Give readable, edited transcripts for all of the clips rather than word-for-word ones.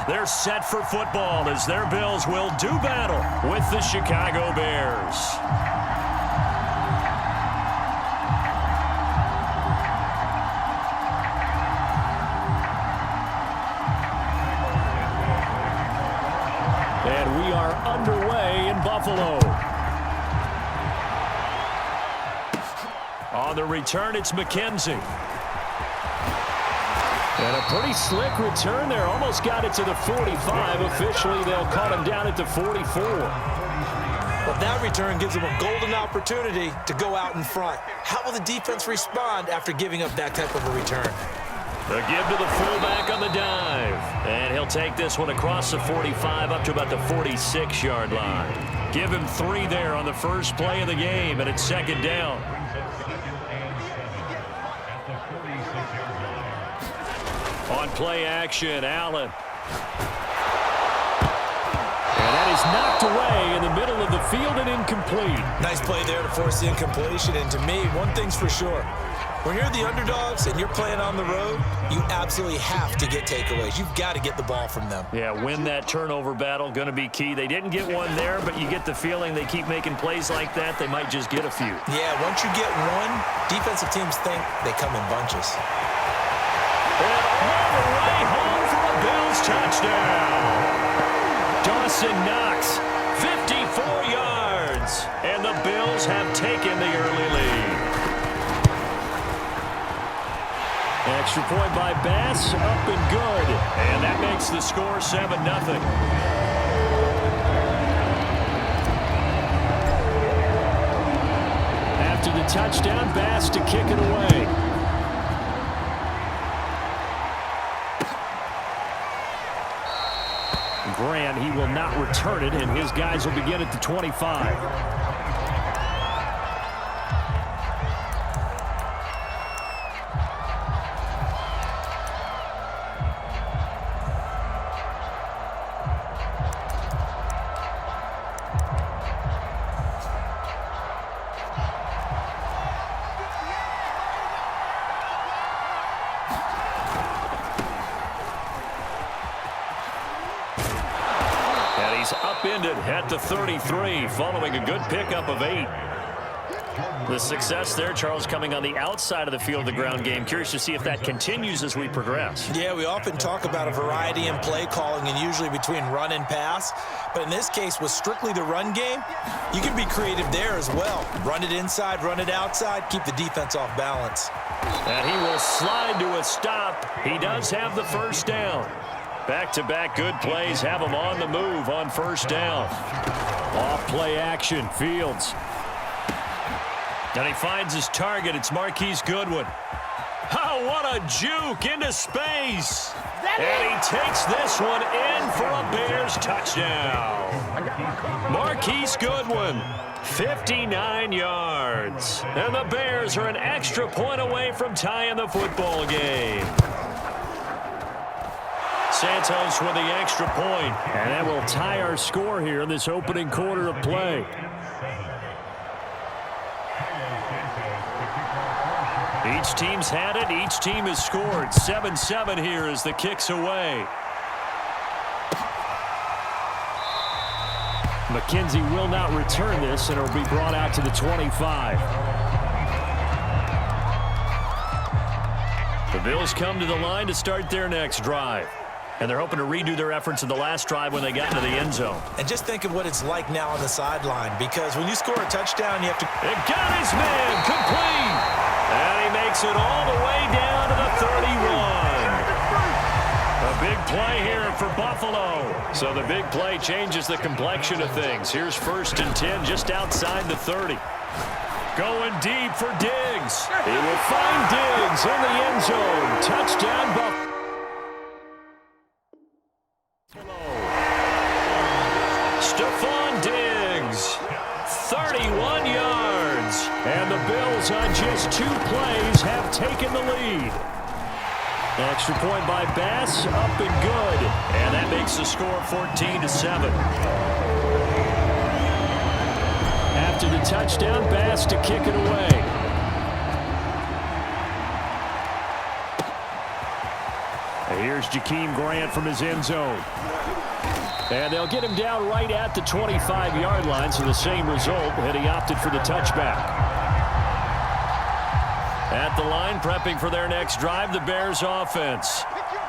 They're set for football as their Bills will do battle with the Chicago Bears. And we are underway in Buffalo. On the return, it's McKenzie. And a pretty slick return there. Almost got it to the 45. Officially, they'll call him down at the 44. But that return gives them a golden opportunity to go out in front. How will the defense respond after giving up that type of a return? The give to the fullback on the dive. And he'll take this one across the 45 up to about the 46-yard line. Give him 3 there on the first play of the game, and it's second down. On play action, Allen. And that is knocked away in the middle of the field and incomplete. Nice play there to force the incompletion. And to me, one thing's for sure. When you're the underdogs and you're playing on the road, you absolutely have to get takeaways. You've got to get the ball from them. Yeah, win that turnover battle, going to be key. They didn't get one there, but you get the feeling they keep making plays like that, they might just get a few. Yeah, once you get one, defensive teams think they come in bunches. And all the way home for a Bills touchdown. Dawson Knox, 54 yards, and the Bills have taken the early lead. Extra point by Bass, up and good. And that makes the score 7-0. After the touchdown, Bass to kick it away. Grant, he will not return it, and his guys will begin at the 25. Upended at the 33 following a good pickup of 8. The success there, Charles, coming on the outside of the field of the ground game. Curious to see if that continues as we progress. Yeah, we often talk about a variety in play calling and usually between run and pass. But in this case, with strictly the run game, you can be creative there as well. Run it inside, run it outside, keep the defense off balance. And he will slide to a stop. He does have the first down. Back-to-back good plays have him on the move on first down. Off play action, Fields. And he finds his target. It's Marquise Goodwin. Oh, what a juke into space. And he takes this one in for a Bears touchdown. Marquise Goodwin, 59 yards. And the Bears are an extra point away from tying the football game. Santos with the extra point, and that will tie our score here in this opening quarter of play. Each team's had it. Each team has scored. 7-7 here as the kick's away. McKenzie will not return this, and it'll be brought out to the 25. The Bills come to the line to start their next drive. And they're hoping to redo their efforts in the last drive when they got into the end zone. And just think of what it's like now on the sideline, because when you score a touchdown, you have to... It got his man complete. And he makes it all the way down to the 31. A big play here for Buffalo. So the big play changes the complexion of things. Here's 1st and 10 just outside the 30. Going deep for Diggs. He will find Diggs in the end zone. Touchdown, Buffalo. Stephon Diggs, 31 yards. And the Bills on just 2 plays have taken the lead. Extra point by Bass, up and good. And that makes the score 14-7. After the touchdown, Bass to kick it away. Here's Jakeem Grant from his end zone. And they'll get him down right at the 25-yard line, so the same result, and he opted for the touchback. At the line, prepping for their next drive, the Bears offense.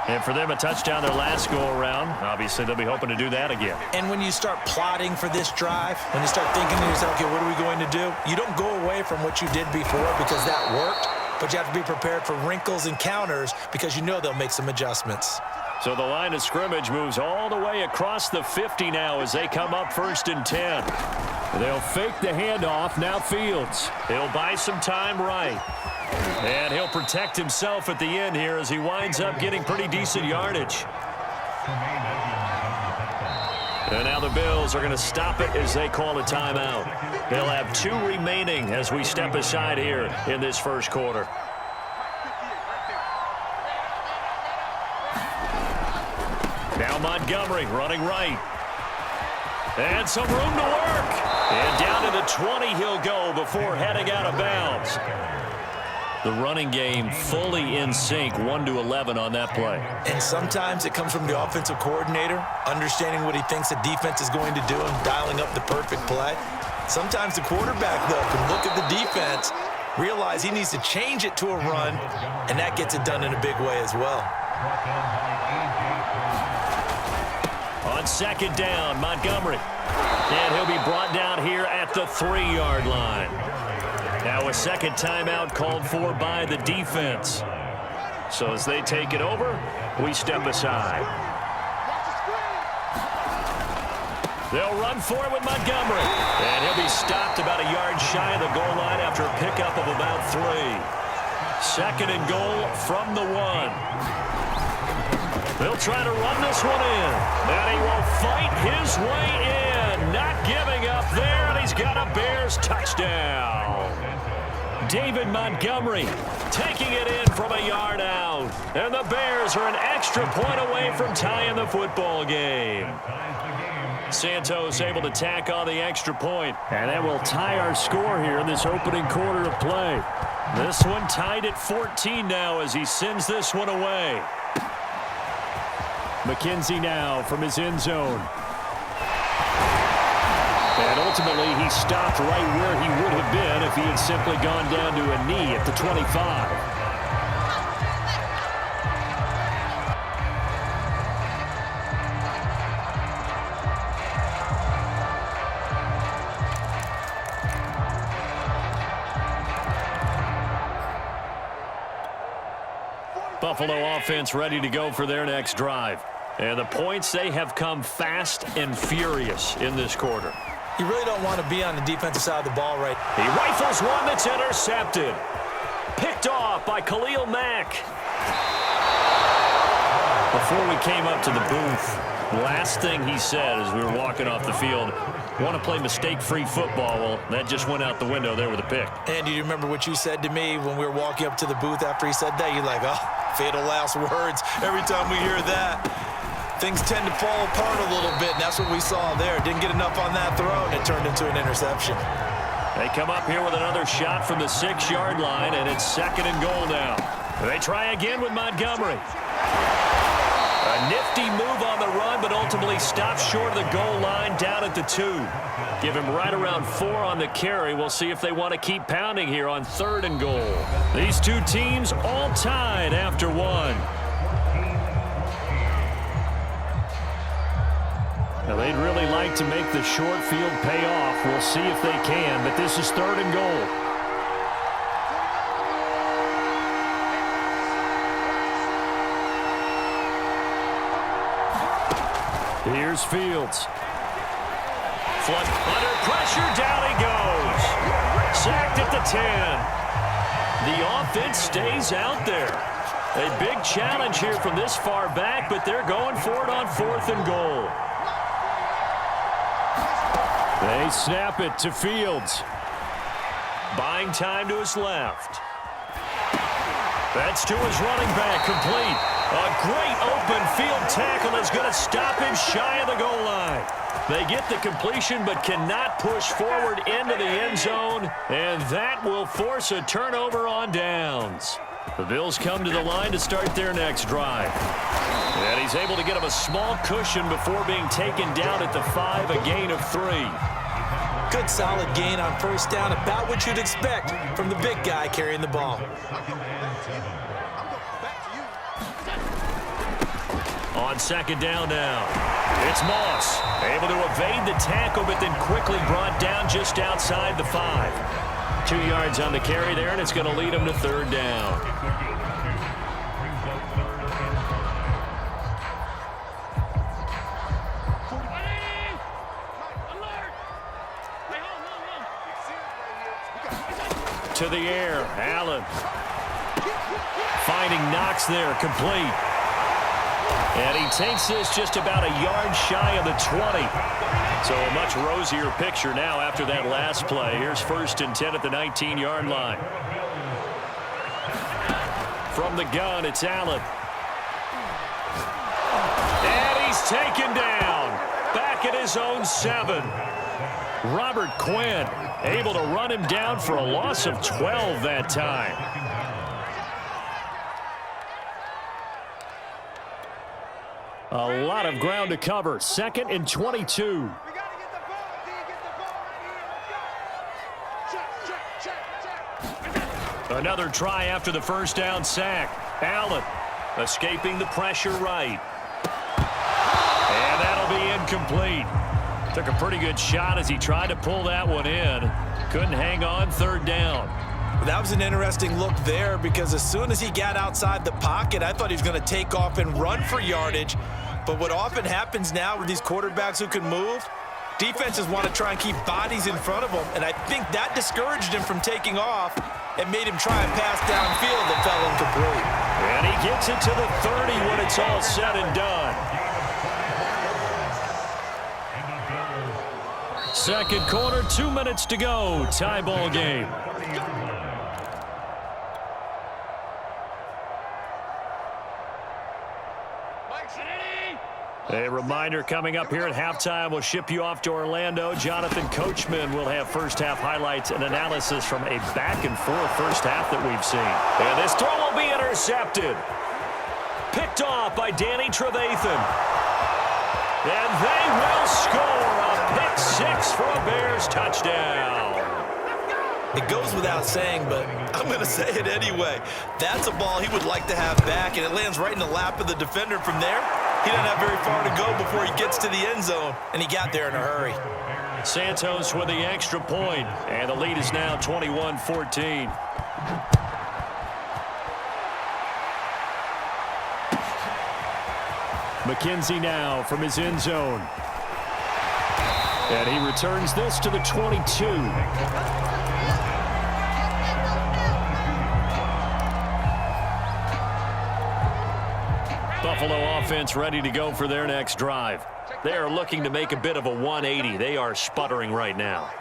And for them, a touchdown their last go-around. Obviously, they'll be hoping to do that again. And when you start plotting for this drive, when you start thinking to yourself, okay, what are we going to do? You don't go away from what you did before because that worked, but you have to be prepared for wrinkles and counters because you know they'll make some adjustments. So the line of scrimmage moves all the way across the 50 now as they come up 1st and 10. They'll fake the handoff. Now Fields. He'll buy some time right. And he'll protect himself at the end here as he winds up getting pretty decent yardage. And now the Bills are going to stop it as they call a timeout. They'll have 2 remaining as we step aside here in this first quarter. Now Montgomery running right. And some room to work. And down to the 20 he'll go before heading out of bounds. The running game fully in sync, 1-11 on that play. And sometimes it comes from the offensive coordinator, understanding what he thinks the defense is going to do and dialing up the perfect play. Sometimes the quarterback, though, can look at the defense, realize he needs to change it to a run, and that gets it done in a big way as well. On 2nd down, Montgomery. And he'll be brought down here at the 3-yard line. Now a second timeout called for by the defense. So as they take it over, we step aside. They'll run for it with Montgomery. And he'll be stopped about a yard shy of the goal line after a pickup of about 3. 2nd and goal from the 1. They'll try to run this one in. And he will fight his way in. Not giving up there, and he's got a Bears touchdown. David Montgomery taking it in from a yard out. And the Bears are an extra point away from tying the football game. Santos able to tack on the extra point. And that will tie our score here in this opening quarter of play. This one tied at 14 now as he sends this one away. McKenzie now from his end zone. And ultimately, he stopped right where he would have been if he had simply gone down to a knee at the 25. Buffalo offense ready to go for their next drive. And the points, they have come fast and furious in this quarter. You really don't want to be on the defensive side of the ball right. He rifles one that's intercepted. Picked off by Khalil Mack. Before we came up to the booth, last thing he said as we were walking off the field, want to play mistake-free football. Well, that just went out the window there with a pick. And do you remember what you said to me when we were walking up to the booth after he said that? You're like, oh, fatal last words. Every time we hear that, things tend to fall apart a little bit, and that's what we saw there. Didn't get enough on that throw, and it turned into an interception. They come up here with another shot from the 6-yard line, and it's 2nd and goal now. They try again with Montgomery. A nifty move on the run, but ultimately stopped short of the goal line down at the 2. Give him right around 4 on the carry. We'll see if they want to keep pounding here on 3rd and goal. These two teams all tied after 1. Now, they'd really like to make the short field pay off. We'll see if they can, but this is 3rd and goal. Here's Fields. Flush under pressure, down he goes. Sacked at the 10. The offense stays out there. A big challenge here from this far back, but they're going for it on 4th and goal. They snap it to Fields. Buying time to his left. That's to his running back, complete. A great open field tackle is going to stop him shy of the goal line. They get the completion but cannot push forward into the end zone, and that will force a turnover on downs. The Bills come to the line to start their next drive. And he's able to get him a small cushion before being taken down at the 5, a gain of 3. Good solid gain on first down, about what you'd expect from the big guy carrying the ball. On second down now, it's Moss. Able to evade the tackle, but then quickly brought down just outside the 5. 2 yards on the carry there, and it's going to lead him to third down. To the air, Allen. Finding Knox there, complete. And he takes this just about a yard shy of the 20. So a much rosier picture now after that last play. Here's 1st and 10 at the 19-yard line. From the gun, it's Allen. And he's taken down. Back at his own 7. Robert Quinn able to run him down for a loss of 12 that time. A lot of ground to cover. 2nd and 22. Another try after the first down sack. Allen escaping the pressure right. And that'll be incomplete. Took a pretty good shot as he tried to pull that one in. Couldn't hang on, third down. That was an interesting look there because as soon as he got outside the pocket, I thought he was going to take off and run for yardage. But what often happens now with these quarterbacks who can move, defenses want to try and keep bodies in front of them, and I think that discouraged him from taking off and made him try and pass downfield that fell incomplete. And he gets it to the 30 when it's all said and done. Second quarter, 2 minutes to go. Tie ball game. A reminder coming up here at halftime. We'll ship you off to Orlando. Jonathan Coachman will have first half highlights and analysis from a back-and-forth first half that we've seen. And this throw will be intercepted. Picked off by Danny Trevathan. And they will score a pick 6 for a Bears touchdown. It goes without saying, but I'm going to say it anyway. That's a ball he would like to have back, and it lands right in the lap of the defender from there. He doesn't have very far to go before he gets to the end zone, and he got there in a hurry. Santos with the extra point, and the lead is now 21-14. McKenzie now from his end zone. And he returns this to the 22. Buffalo offense ready to go for their next drive. They are looking to make a bit of a 180. They are sputtering right now.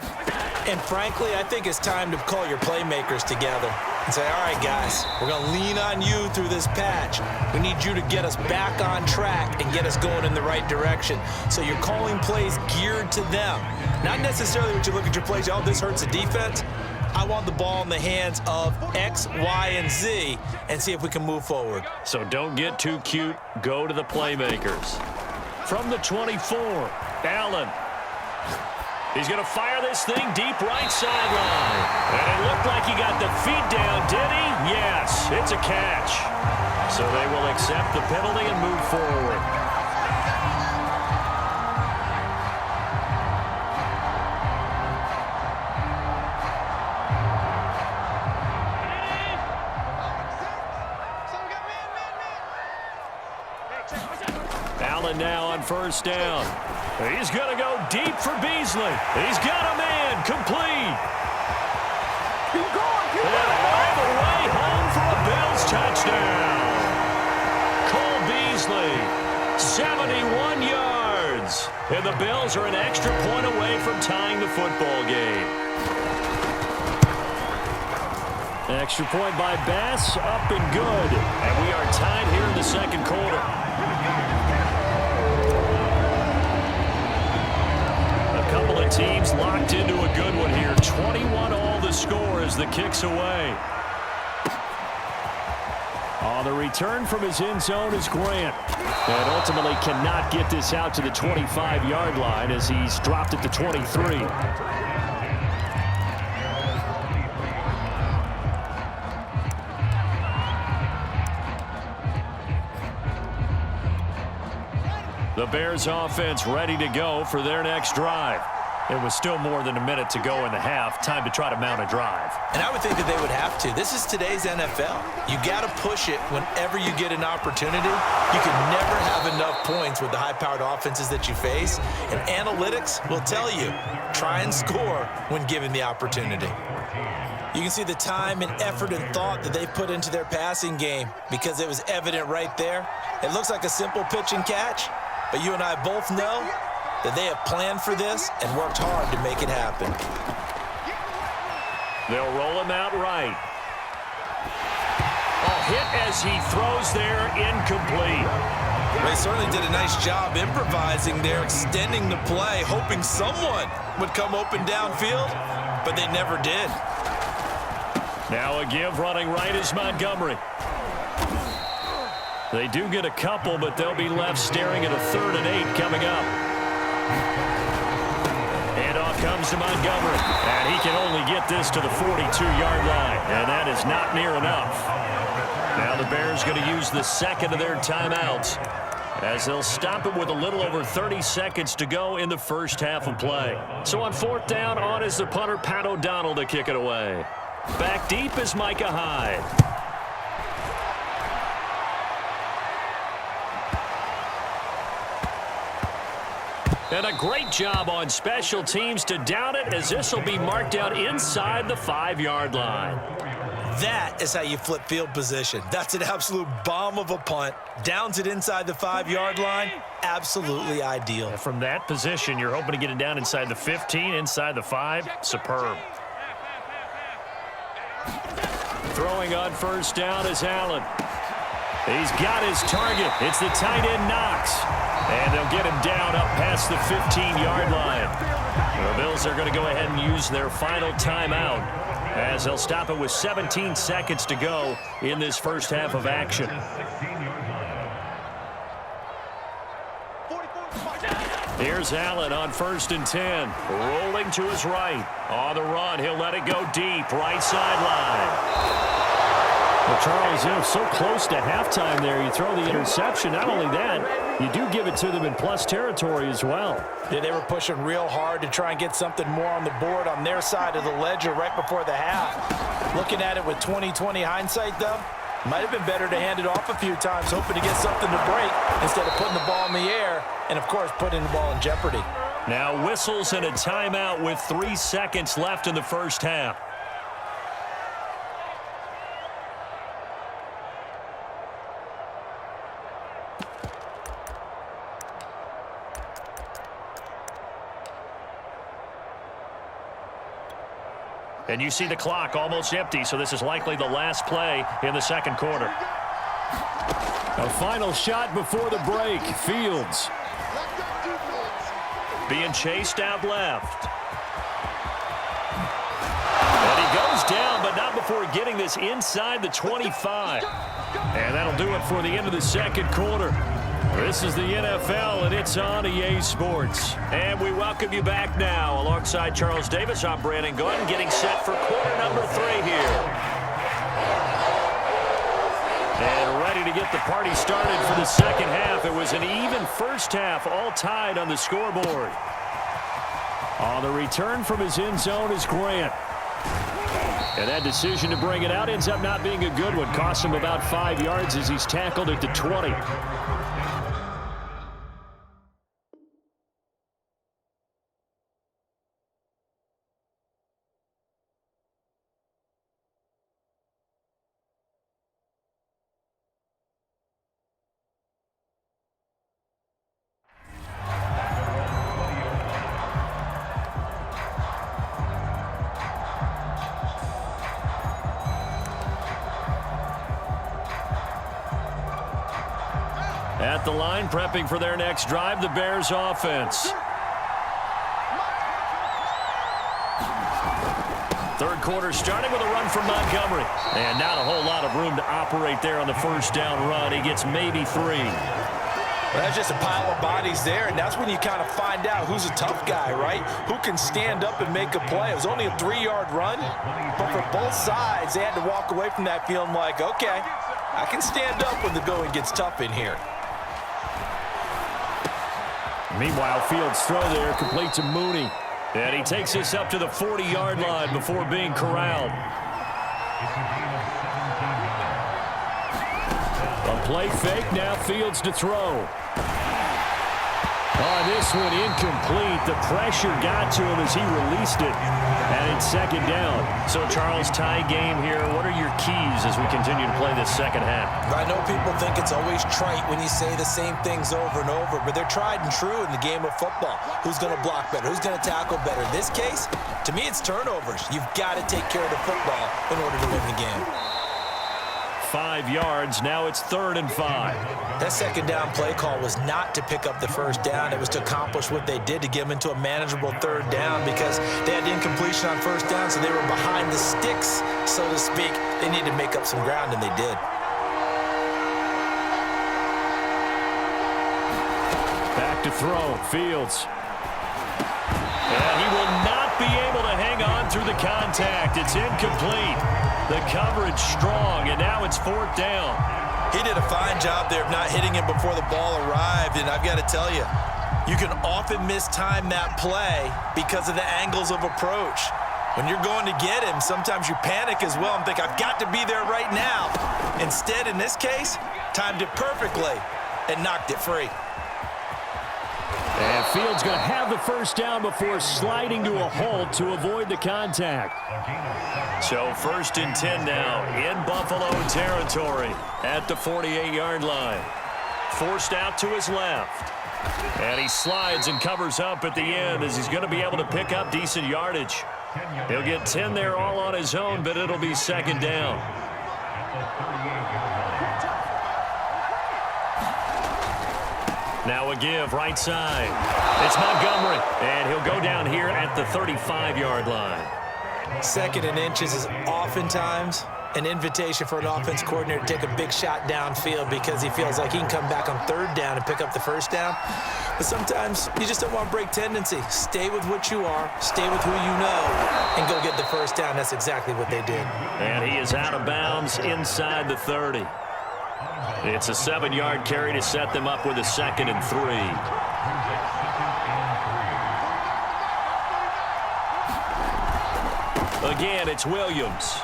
And frankly, I think it's time to call your playmakers together and say, all right, guys, we're going to lean on you through this patch. We need you to get us back on track and get us going in the right direction. So you're calling plays geared to them. Not necessarily when you look at your plays, oh, this hurts the defense. I want the ball in the hands of X, Y, and Z and see if we can move forward. So don't get too cute. Go to the playmakers. From the 24, Allen. He's going to fire this thing deep right sideline. And it looked like he got the feet down, did he? Yes, it's a catch. So they will accept the penalty and move forward. Allen now on first down. He's going to go deep for Beasley. He's got a man complete. Keep going, keep And going. all the way home for a Bills touchdown. Cole Beasley, 71 yards. And the Bills are an extra point away from tying the football game. Extra point by Bass, up and good. And we are tied here in the second quarter. Couple of teams locked into a good one here. 21 all the score as the kick's away. The return from his end zone is Grant. And ultimately cannot get this out to the 25-yard line as he's dropped it to 23. The Bears offense ready to go for their next drive. It was still more than a minute to go in the half. Time to try to mount a drive. And I would think that they would have to. This is today's NFL. You got to push it whenever you get an opportunity. You can never have enough points with the high-powered offenses that you face. And analytics will tell you, try and score when given the opportunity. You can see the time and effort and thought that they put into their passing game because it was evident right there. It looks like a simple pitch and catch, but you and I both know that they have planned for this and worked hard to make it happen. They'll roll him out right. A hit as he throws there, incomplete. They certainly did a nice job improvising there, extending the play, hoping someone would come open downfield, but they never did. Now a give running right is Montgomery. They do get a couple, but they'll be left staring at a 3rd and 8 coming up. Handoff comes to Montgomery, and he can only get this to the 42-yard line, and that is not near enough. Now the Bears going to use the second of their timeouts as they'll stop it with a little over 30 seconds to go in the first half of play. So on 4th down, on is the punter, Pat O'Donnell, to kick it away. Back deep is Micah Hyde. And a great job on special teams to down it, as this will be marked out inside the 5-yard line. That is how you flip field position. That's an absolute bomb of a punt. Downs it inside the 5-yard line. Absolutely ideal. And from that position, you're hoping to get it down inside the 15, inside the 5. Superb. Throwing on 1st down is Allen. He's got his target. It's the tight end Knox. And they'll get him down up past the 15-yard line. The Bills are going to go ahead and use their final timeout as they'll stop it with 17 seconds to go in this first half of action. Here's Allen on 1st and 10. Rolling to his right. On the run, he'll let it go deep. Right sideline. Well, Charles, so close to halftime there. You throw the interception. Not only that, you do give it to them in plus territory as well. Yeah, they were pushing real hard to try and get something more on the board on their side of the ledger right before the half. Looking at it with 20/20 hindsight, though, might have been better to hand it off a few times, hoping to get something to break instead of putting the ball in the air and, of course, putting the ball in jeopardy. Now whistles and a timeout with 3 seconds left in the first half. And you see the clock almost empty, so this is likely the last play in the second quarter. A final shot before the break. Fields being chased out left. And he goes down, but not before getting this inside the 25. And that'll do it for the end of the second quarter. This is the NFL, and it's on EA Sports. And we welcome you back now. Alongside Charles Davis, I'm Brandon Gunn, getting set for quarter number 3 here. And ready to get the party started for the second half. It was an even first half, all tied on the scoreboard. On the return from his end zone is Grant. And that decision to bring it out ends up not being a good one. Costs him about 5 yards as he's tackled at the 20. At the line, prepping for their next drive, the Bears offense. Third quarter starting with a run from Montgomery. And not a whole lot of room to operate there on the first down run. He gets maybe 3. Well, that's just a pile of bodies there, and that's when you kind of find out who's a tough guy, right? Who can stand up and make a play. It was only a 3-yard run, but for both sides, they had to walk away from that feeling like, okay, I can stand up when the going gets tough in here. Meanwhile, Fields' throw there complete to Mooney. And he takes this up to the 40-yard line before being corralled. A play fake, now Fields to throw. Oh, this one incomplete. The pressure got to him as he released it. And it's second down. So, Charles, tie game here. What are your keys as we continue to play this second half? I know people think it's always trite when you say the same things over and over, but they're tried and true in the game of football. Who's going to block better? Who's going to tackle better? In this case, to me, it's turnovers. You've got to take care of the football in order to win the game. 5 yards. Now it's 3rd and 5. That second down play call was not to pick up the first down. It was to accomplish what they did, to get them into a manageable 3rd down, because they had incompletion on first down, so they were behind the sticks, so to speak. They needed to make up some ground, and they did. Back to throw. Fields. And he will not be able to hang on through the contact. It's incomplete. The coverage strong, and now it's 4th down. He did a fine job there of not hitting him before the ball arrived, and I've got to tell you, you can often mistime that play because of the angles of approach. When you're going to get him, sometimes you panic as well and think, I've got to be there right now. Instead, in this case, timed it perfectly and knocked it free. And Fields going to have the first down before sliding to a halt to avoid the contact. So 1st and 10 now in Buffalo territory at the 48-yard line. Forced out to his left. And he slides and covers up at the end as he's going to be able to pick up decent yardage. He'll get 10 there all on his own, but it'll be 2nd down. Now a give right side. It's Montgomery, and he'll go down here at the 35-yard line. 2nd and inches is oftentimes an invitation for an offense coordinator to take a big shot downfield because he feels like he can come back on 3rd down and pick up the first down. But sometimes you just don't want to break tendency. Stay with what you are, stay with who you know, and go get the first down. That's exactly what they did. And he is out of bounds inside the 30. It's a 7-yard carry to set them up with a 2nd and 3. Again, it's Williams.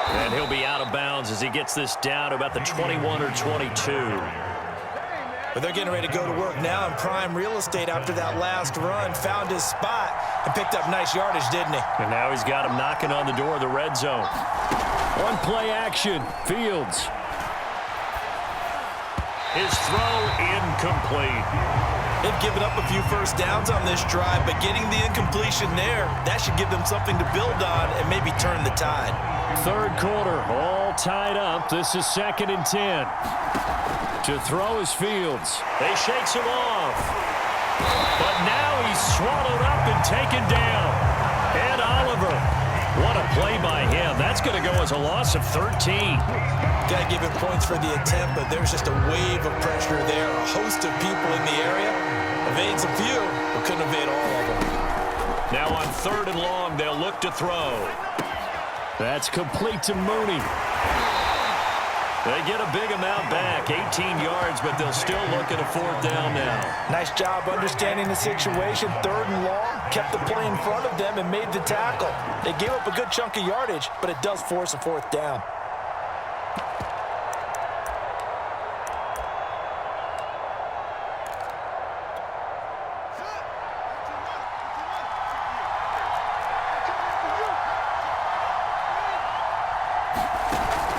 And he'll be out of bounds as he gets this down to about the 21 or 22. But they're getting ready to go to work now in prime real estate after that last run. Found his spot and picked up nice yardage, didn't he? And now he's got him knocking on the door of the red zone. On play action, Fields. His throw incomplete. They've given up a few first downs on this drive, but getting the incompletion there, that should give them something to build on and maybe turn the tide. 3rd quarter, all tied up. This is 2nd and 10. To throw is Fields. They shakes him off. But now he's swallowed up and taken down. Ed Oliver. What a play by him. That's going to go as a loss of 13. Got to give him points for the attempt, but there's just a wave of pressure there. A host of people in the area. Evades a few, but couldn't evade all of them. Now on 3rd and long, they'll look to throw. That's complete to Mooney. They get a big amount back, 18 yards, but they'll still look at a 4th down now. Nice job understanding the situation. 3rd and long, kept the play in front of them and made the tackle. They gave up a good chunk of yardage, but it does force a 4th down.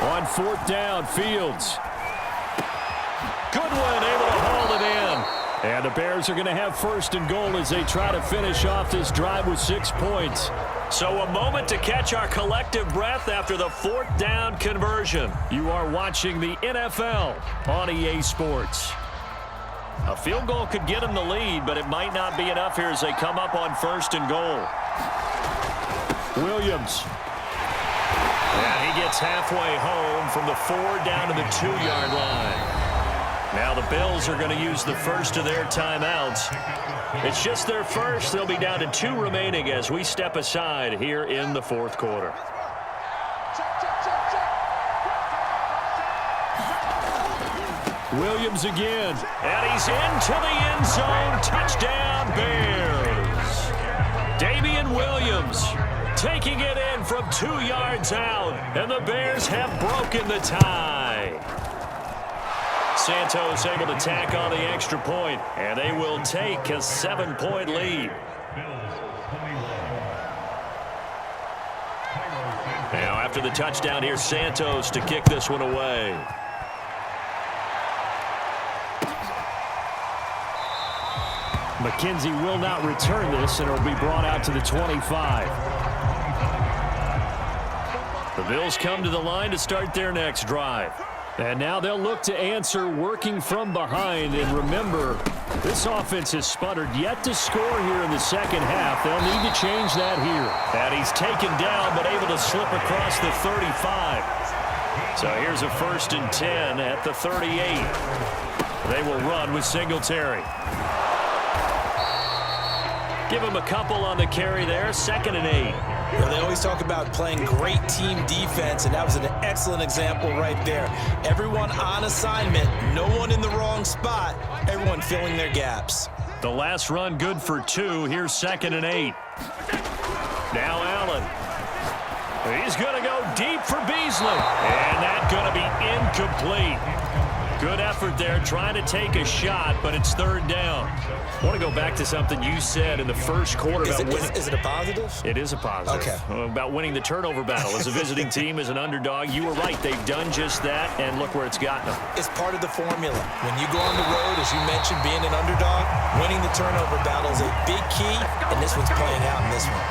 On 4th down, Fields. Goodwin able to haul it in. And the Bears are going to have 1st and goal as they try to finish off this drive with 6 points. So a moment to catch our collective breath after the 4th down conversion. You are watching the NFL on EA Sports. A field goal could get them the lead, but it might not be enough here as they come up on 1st and goal. Williams. And he gets halfway home from the 4 down to the 2-yard line. Now the Bills are going to use the first of their timeouts. It's just their first. They'll be down to 2 remaining as we step aside here in the 4th quarter. Williams again, and he's into the end zone. Touchdown, Bears. Damian Williams taking it in from 2 yards out, and the Bears have broken the tie. Santos able to tack on the extra point, and they will take a 7-point lead. Now after the touchdown, here's Santos to kick this one away. McKenzie will not return this, and it will be brought out to the 25. The Bills come to the line to start their next drive. And now they'll look to answer working from behind. And remember, this offense has sputtered yet to score here in the second half. They'll need to change that here. And he's taken down but able to slip across the 35. So here's a 1st and 10 at the 38. They will run with Singletary. Give him a couple on the carry there. 2nd and 8. You know, they always talk about playing great team defense, and that was an excellent example right there. Everyone on assignment, no one in the wrong spot, everyone filling their gaps. The last run good for 2. Here's 2nd and 8. Now Allen. He's going to go deep for Beasley. And that's going to be incomplete. Good effort there, trying to take a shot, but it's 3rd down. I want to go back to something you said in the first quarter about winning. Is it a positive? It is a positive. Okay. About winning the turnover battle as a visiting team, as an underdog. You were right. They've done just that, and look where it's gotten them. It's part of the formula. When you go on the road, as you mentioned, being an underdog, winning the turnover battle is a big key, and this one's playing out in this one.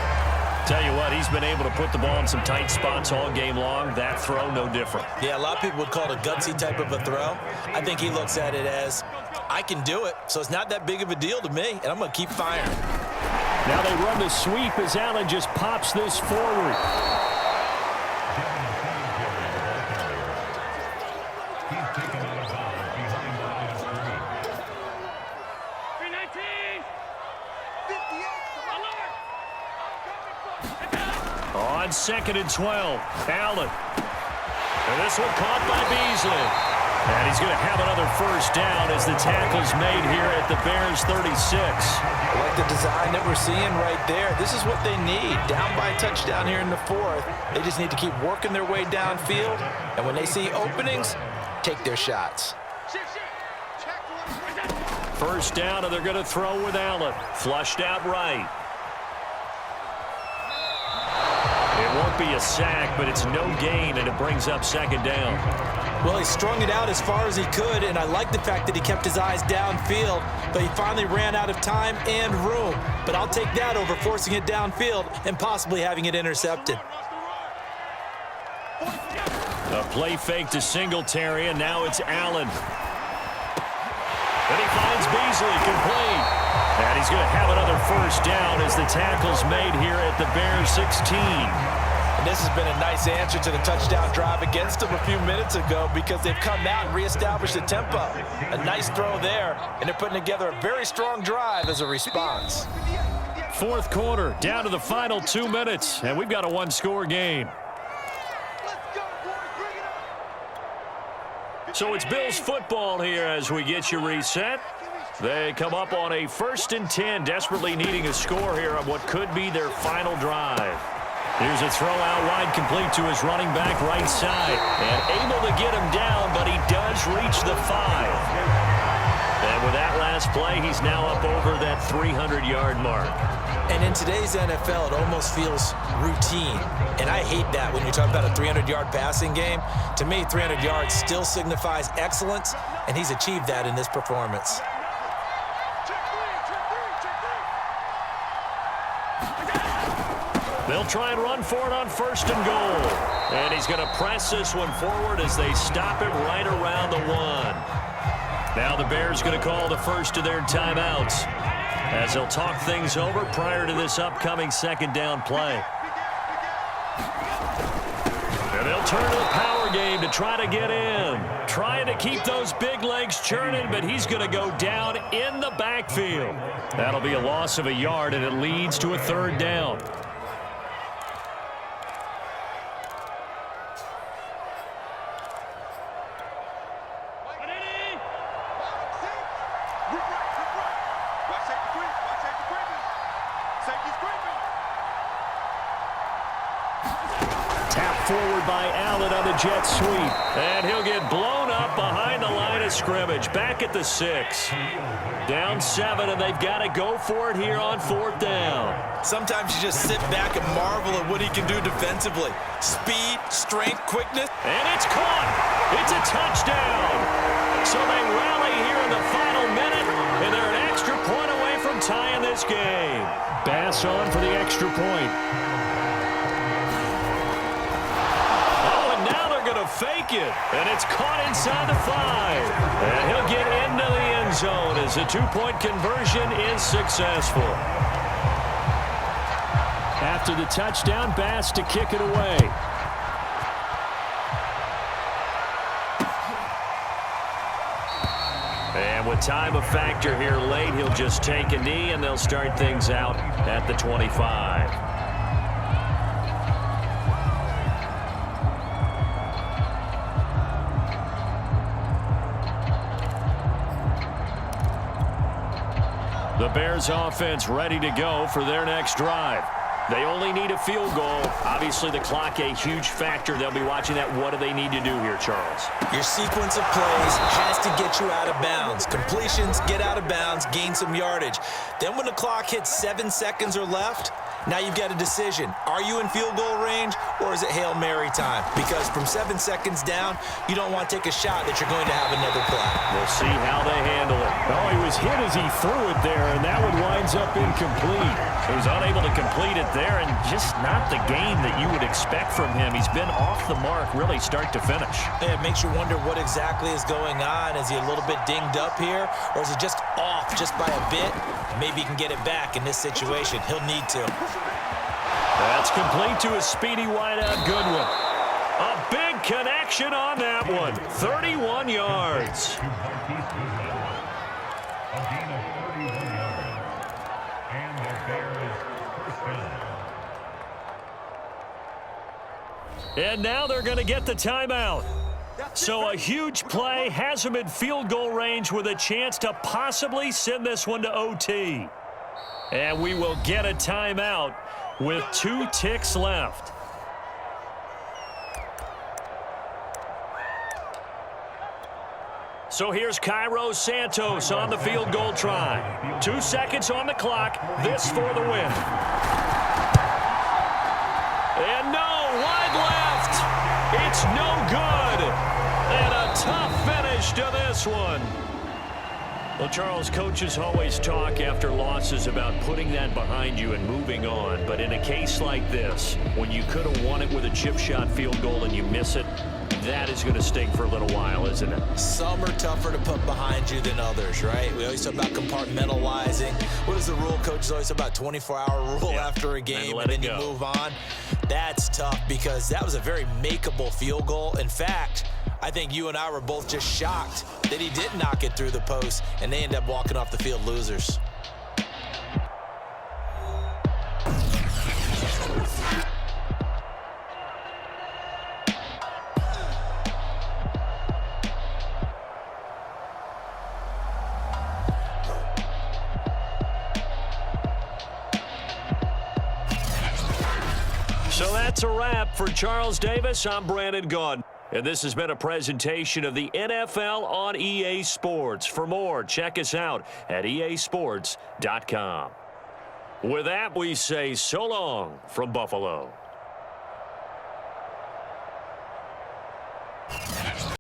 Tell you what, he's been able to put the ball in some tight spots all game long. That throw, no different. Yeah, a lot of people would call it a gutsy type of a throw. I think he looks at it as, I can do it, so it's not that big of a deal to me, and I'm going to keep firing. Now they run the sweep as Allen just pops this forward. On 2nd and 12, Allen. And this one caught by Beasley. And he's going to have another 1st down as the tackle's made here at the Bears 36. I like the design that we're seeing right there. This is what they need. Down by a touchdown here in the 4th. They just need to keep working their way downfield. And when they see openings, take their shots. 1st down, and they're going to throw with Allen. Flushed out right. It won't be a sack, but it's no gain, and it brings up 2nd down. Well, he strung it out as far as he could, and I like the fact that he kept his eyes downfield, but he finally ran out of time and room. But I'll take that over forcing it downfield and possibly having it intercepted. A play fake to Singletary, and now it's Allen. And he finds Beasley complete. And he's going to have another 1st down as the tackle's made here at the Bears 16. And this has been a nice answer to the touchdown drive against them a few minutes ago because they've come out and reestablished the tempo. A nice throw there, and they're putting together a very strong drive as a response. 4th quarter, down to the final 2 minutes, and we've got a 1-score game. So it's Bills football here as we get you reset. They come up on a 1st and 10, desperately needing a score here on what could be their final drive. Here's a throw out wide, complete to his running back right side. And able to get him down, but he does reach the 5. And with that last play, he's now up over that 300-yard mark. And in today's NFL, it almost feels routine. And I hate that when you're talking about a 300-yard passing game. To me, 300 yards still signifies excellence, and he's achieved that in this performance. They'll try and run for it on 1st and goal. And he's going to press this one forward as they stop it right around the 1. Now the Bears going to call the first of their timeouts as they'll talk things over prior to this upcoming 2nd down play. And they'll turn to the power game to try to get in. Trying to keep those big legs churning, but he's going to go down in the backfield. That'll be a loss of a yard, and it leads to a third down. Forward by Allen on the jet sweep. And he'll get blown up behind the line of scrimmage. Back at the 6. Down 7, and they've got to go for it here on 4th down. Sometimes you just sit back and marvel at what he can do defensively. Speed, strength, quickness. And it's caught. It's a touchdown. So they rally here in the final minute, and they're an extra point away from tying this game. Bass on for the extra point. Fake it, and it's caught inside the 5. And he'll get into the end zone as the 2-point conversion is successful. After the touchdown, Bass to kick it away. And with time a factor here late, he'll just take a knee, and they'll start things out at the 25. The Bears offense ready to go for their next drive. They only need a field goal. Obviously, the clock a huge factor. They'll be watching that. What do they need to do here, Charles? Your sequence of plays has to get you out of bounds. Completions, get out of bounds, gain some yardage. Then when the clock hits 7 seconds or left, now you've got a decision. Are you in field goal range, or is it Hail Mary time? Because from 7 seconds down, you don't want to take a shot that you're going to have another play. We'll see how they handle it. Oh, he was hit as he threw it there, and that one winds up incomplete. He was unable to complete it there, and just not the game that you would expect from him. He's been off the mark really start to finish. Yeah, it makes you wonder what exactly is going on. Is he a little bit dinged up here, or is he just off just by a bit? Maybe he can get it back in this situation. He'll need to. That's complete to a speedy wideout Goodwin. A big connection on that one. 31 yards. And now they're going to get the timeout. So a huge play has them in field goal range with a chance to possibly send this one to OT. And we will get a timeout with 2 ticks left. So here's Cairo Santos on the field goal try. 2 seconds on the clock. This for the win. And no, wide left. It's no good. And a tough finish to this one. Well, Charles, coaches always talk after losses about putting that behind you and moving on. But in a case like this, when you could have won it with a chip shot field goal and you miss it, that is going to sting for a little while, isn't it? Some are tougher to put behind you than others, right? We always talk about compartmentalizing. What is the rule? Coaches always talk about 24-hour rule after a game, and then you move on. That's tough because that was a very makeable field goal. In fact, I think you and I were both just shocked that he didn't knock it through the post, and they end up walking off the field losers. So that's a wrap for Charles Davis. I'm Brandon Gaudin. And this has been a presentation of the NFL on EA Sports. For more, check us out at easports.com. With that, we say so long from Buffalo.